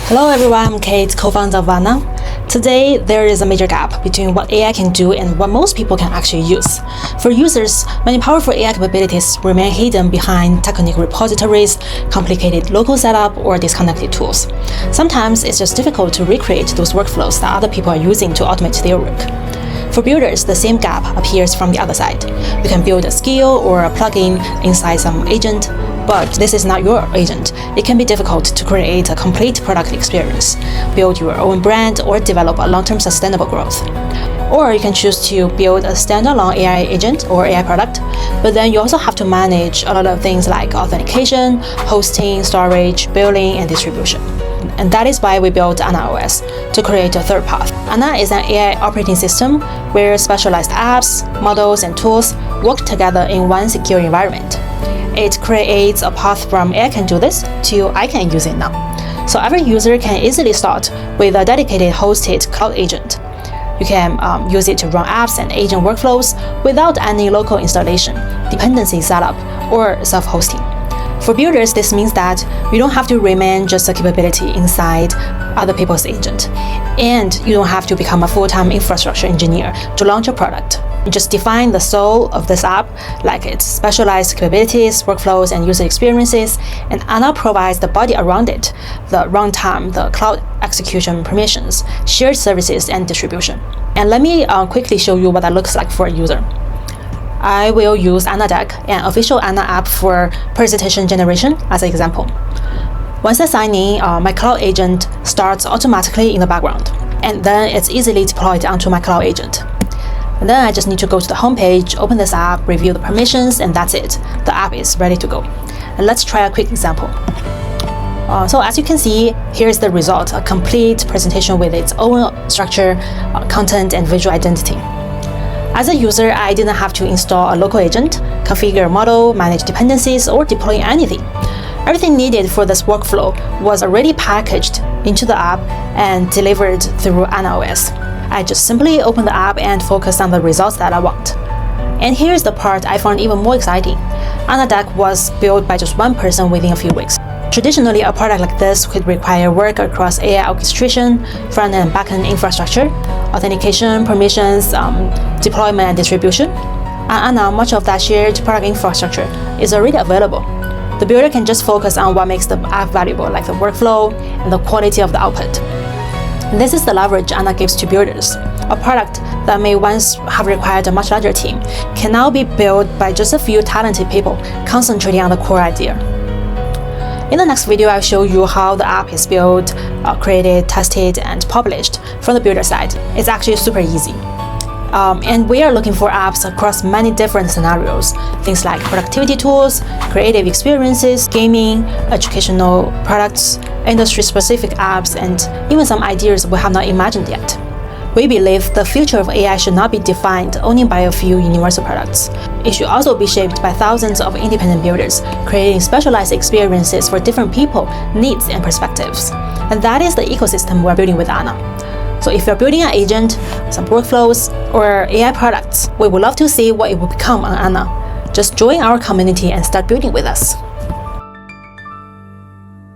Hello everyone, I'm Kate, co-founder of Anna. Today, there is a major gap between what AI can do and what most people can actually use. For users, many powerful AI capabilities remain hidden behind technical repositories, complicated local setup, or disconnected tools. Sometimes it's just difficult to recreate those workflows that other people are using to automate their work. For builders, the same gap appears from the other side. You can build a skill or a plugin inside some agent, but this is not your agent. It can be difficult to create a complete product experience, build your own brand, or develop a long-term sustainable growth. Or you can choose to build a standalone AI agent or AI product, but then you also have to manage a lot of things like authentication, hosting, storage, billing, and distribution. And that is why we built Anna OS, to create a third path. Anna is an AI operating system where specialized apps, models, and tools work together in one secure environment. It creates a path from AI can do this to I can use it now. So every user can easily start with a dedicated hosted cloud agent. You can use it to run apps and agent workflows without any local installation, dependency setup, or self-hosting. For builders, this means that you don't have to remain just a capability inside other people's agent, and you don't have to become a full-time infrastructure engineer to launch a product. You just define the soul of this app, like its specialized capabilities, workflows, and user experiences, and Anna provides the body around it, the runtime, the cloud execution permissions, shared services, and distribution. And let me quickly show you what that looks like for a user. I will use Anna Deck, an official Anna app for presentation generation, as an example. Once I sign in, my cloud agent starts automatically in the background, and then it's easily deployed onto my cloud agent. And then I just need to go to the homepage, open this app, review the permissions, and that's it. The app is ready to go. And let's try a quick example. So as you can see, here's the result, a complete presentation with its own structure, content, and visual identity. As a user, I didn't have to install a local agent, configure a model, manage dependencies, or deploy anything. Everything needed for this workflow was already packaged into the app and delivered through Anna OS. I just simply open the app and focus on the results that I want. And here's the part I found even more exciting. Anna Deck was built by just one person within a few weeks. Traditionally, a product like this could require work across AI orchestration, front and back-end infrastructure, authentication, permissions, deployment, and distribution. And Anna, much of that shared product infrastructure is already available. The builder can just focus on what makes the app valuable, like the workflow and the quality of the output. And this is the leverage Anna gives to builders. A product that may once have required a much larger team can now be built by just a few talented people concentrating on the core idea. In the next video, I'll show you how the app is built, created, tested, and published from the builder side. It's actually super easy. And we are looking for apps across many different scenarios, things like productivity tools, creative experiences, gaming, educational products, industry-specific apps, and even some ideas we have not imagined yet. We believe the future of AI should not be defined only by a few universal products. It should also be shaped by thousands of independent builders, creating specialized experiences for different people, needs, and perspectives. And that is the ecosystem we're building with Anna. So if you're building an agent, some workflows, or AI products, we would love to see what it will become on Anna. Just join our community and start building with us.